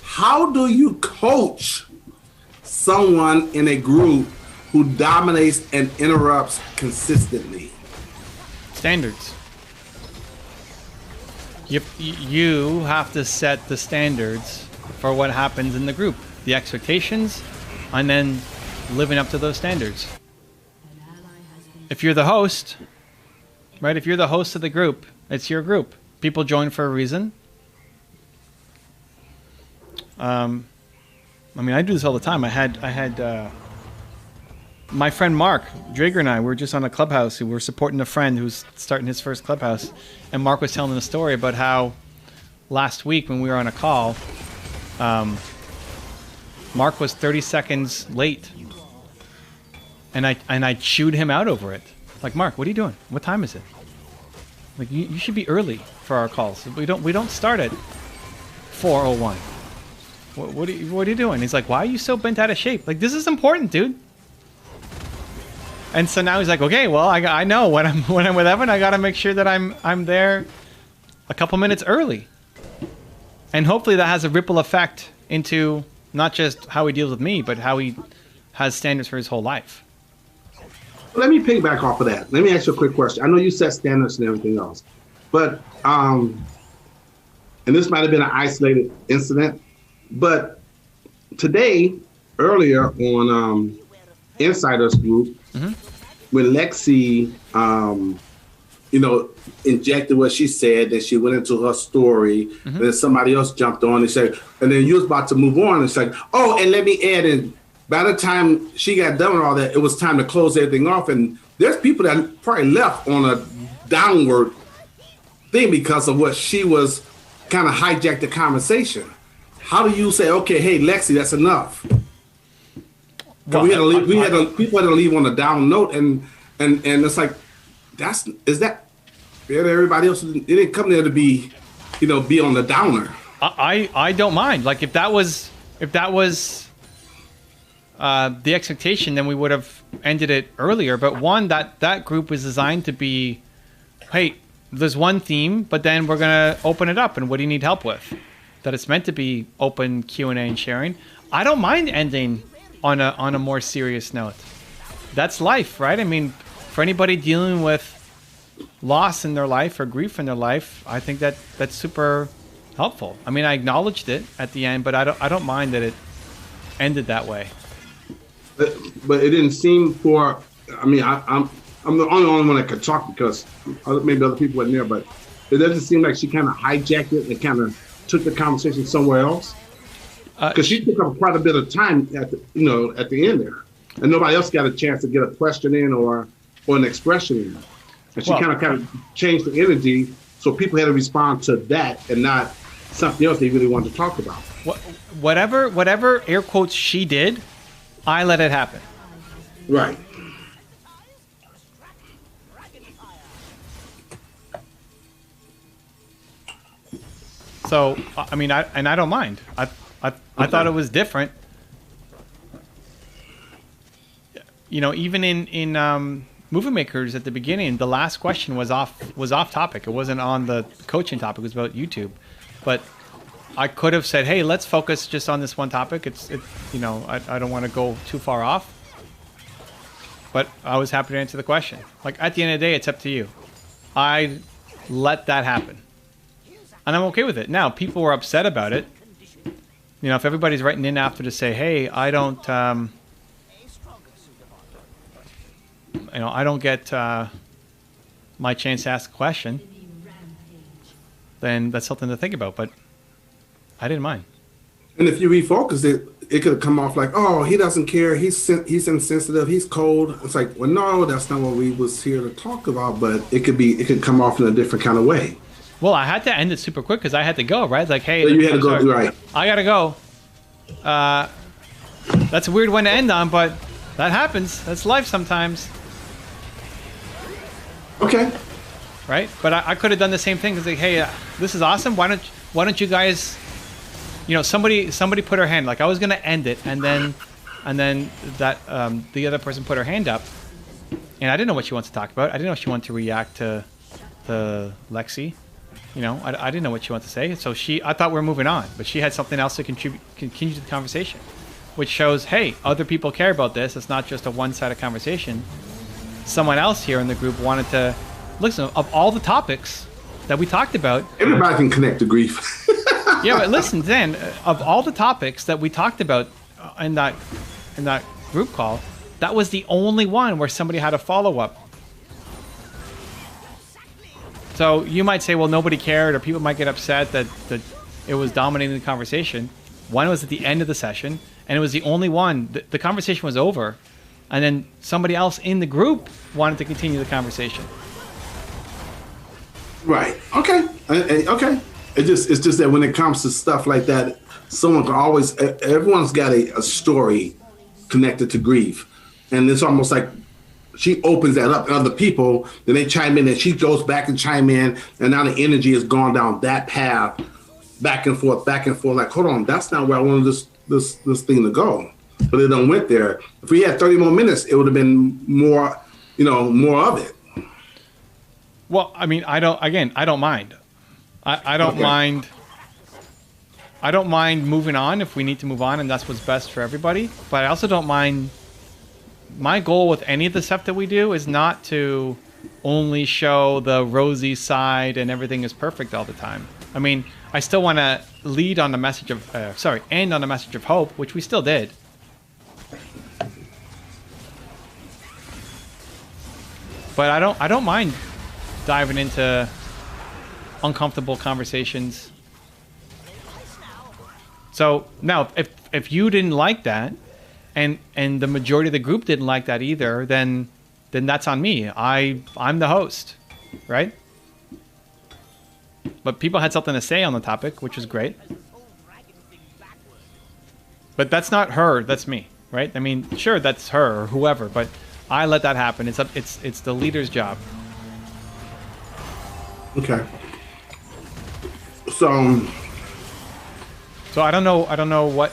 How do you coach someone in a group who dominates and interrupts consistently? Standards. You have to set the standards for what happens in the group, the expectations, and then living up to those standards. If you're the host, right? If you're the host of the group, it's your group. People join for a reason. I mean, I do this all the time. I had my friend Mark Drager and I, we were just on a clubhouse. We were supporting a friend who's starting his first clubhouse. And Mark was telling a story about how last week when we were on a call, Mark was 30 seconds late. And I chewed him out over it. Like, Mark, what are you doing? What time is it? Like, you should be early for our calls. We don't start at 4:01. What are you doing? He's like, why are you so bent out of shape? Like, this is important, dude. And so now he's like, okay, well, I know when I'm with Evan, I got to make sure that I'm there a couple minutes early. And hopefully that has a ripple effect into not just how he deals with me, but how he has standards for his whole life. Let me piggyback off of that. Let me ask you a quick question. I know you set standards and everything else, but and this might have been an isolated incident, but today, earlier on Insiders Group, when Lexi, injected what she said, that she went into her story, and then somebody else jumped on and said, and then you was about to move on. It's like, oh, and let me add in, by the time she got done with all that, it was time to close everything off. And there's people that probably left on a downward thing because of what she was kind of hijacked the conversation. How do you say, okay, hey, Lexi, that's enough? Well, people had to leave on a down note, and it's like, everybody else, it didn't come there to be, be on the downer. I don't mind. Like, if that was the expectation, then we would have ended it earlier. But one, that group was designed to be, hey, there's one theme, but then we're gonna open it up, and what do you need help with? That it's meant to be open Q&A and sharing. I don't mind ending on a more serious note. That's life, right? I mean, for anybody dealing with loss in their life or grief in their life, I think that's super helpful. I mean, I acknowledged it at the end, but I don't mind that it ended that way. But it didn't seem for. I mean, I'm the only one that could talk because maybe other people weren't there, but it doesn't seem like she kind of hijacked it and kind of took the conversation somewhere else. Because she took up quite a bit of time at the end there, and nobody else got a chance to get a question in or an expression in, and she kind of changed the energy, so people had to respond to that and not something else they really wanted to talk about. Whatever air quotes she did, I let it happen. Right. So I mean, I don't mind. I thought it was different. Even in Movie Makers at the beginning, the last question was off topic. It wasn't on the coaching topic. It was about YouTube. But I could have said, hey, let's focus just on this one topic. I don't want to go too far off. But I was happy to answer the question. Like, at the end of the day, it's up to you. I let that happen. And I'm okay with it. Now, people were upset about it. If everybody's writing in after to say, hey, I don't get my chance to ask a question, then that's something to think about. But I didn't mind. And if you refocus it, it could come off like, oh, he doesn't care. He's insensitive. He's cold. It's like, well, no, that's not what we was here to talk about. But it could come off in a different kind of way. Well, I had to end it super quick because I had to go, right? Like, hey, so you had to go, right? I gotta go. That's a weird one to end on, but that happens. That's life sometimes. Okay. Right? But I could have done the same thing. Because like, hey, this is awesome. Why don't you guys? Somebody put her hand. Like, I was gonna end it, and then that the other person put her hand up, and I didn't know what she wanted to talk about. I didn't know if she wanted to react to Lexi. You know, I didn't know what she wanted to say. So I thought we were moving on, but she had something else to continue to the conversation, which shows, hey, other people care about this. It's not just a one-sided conversation. Someone else here in the group wanted to listen. Of all the topics that we talked about, everybody can connect to grief. Yeah, but listen, Dan, of all the topics that we talked about in that group call, that was the only one where somebody had a follow-up. So you might say, well, nobody cared, or people might get upset that it was dominating the conversation. One was at the end of the session, and it was the only one. The conversation was over, and then somebody else in the group wanted to continue the conversation. Right. Okay. Okay. It's just that when it comes to stuff like that, everyone's got a story connected to grief, and it's almost like she opens that up to other people, then they chime in, and she goes back and chime in, and now the energy has gone down that path, back and forth, like, hold on, that's not where I wanted this thing to go. But it done went there. If we had 30 more minutes, it would have been more of it. Well, I mean, I don't mind. I don't mind. I don't mind moving on if we need to move on, and that's what's best for everybody. But I also don't mind. My goal with any of the stuff that we do is not to only show the rosy side and everything is perfect all the time. I mean, I still want to end on the message of hope, which we still did. But I don't mind diving into uncomfortable conversations. So now, if you didn't like that, and the majority of the group didn't like that either, then that's on me. I'm the host, right? But people had something to say on the topic, which was great. But that's not her, that's me, right? I mean, sure, that's her or whoever, but I let that happen. It's the leader's job. Okay. So I don't know what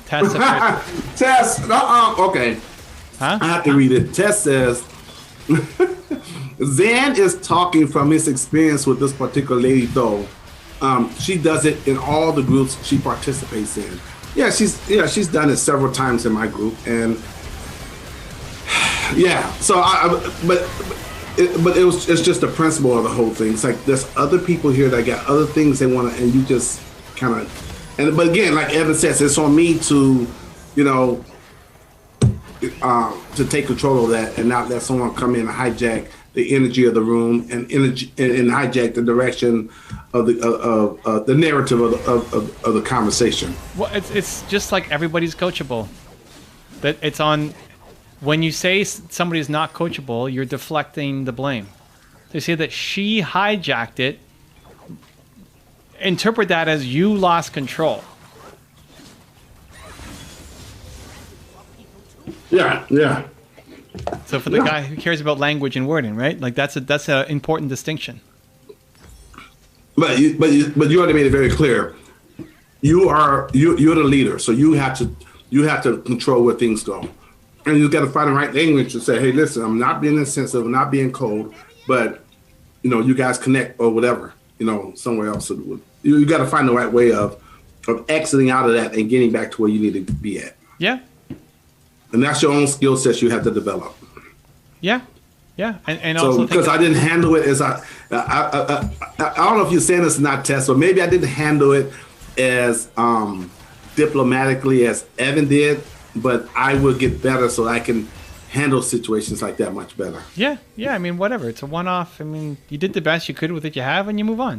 Tess. Tess. Okay. Huh? I have to read it. Tess says, Zan is talking from his experience with this particular lady, though. She does it in all the groups she participates in. Yeah, she's done it several times in my group, and yeah. So it's just the principle of the whole thing. It's like there's other people here that got other things they want to, and you just kind of. But again, like Evan says, it's on me to, to take control of that and not let someone come in and hijack the energy of the room and hijack the direction of the narrative of the conversation. Well, it's just like everybody's coachable. That it's on. When you say somebody is not coachable, you're deflecting the blame. They say that she hijacked it. Interpret that as you lost control. Yeah. So for the guy who cares about language and wording, right? Like that's an important distinction. But you already made it very clear. You're the leader, so you have to control where things go, and you got to find the right language to say, hey, listen, I'm not being insensitive, I'm not being cold, but you guys connect or whatever, somewhere else. You got to find the right way of exiting out of that and getting back to where you need to be at. Yeah. And that's your own skill sets you have to develop. Yeah. And so also because I didn't handle it as I don't know if you're saying this is not Tess, but maybe I didn't handle it as diplomatically as Evan did, but I will get better so I can handle situations like that much better. Yeah. I mean, whatever. It's a one-off. I mean, you did the best you could with what you have, and you move on.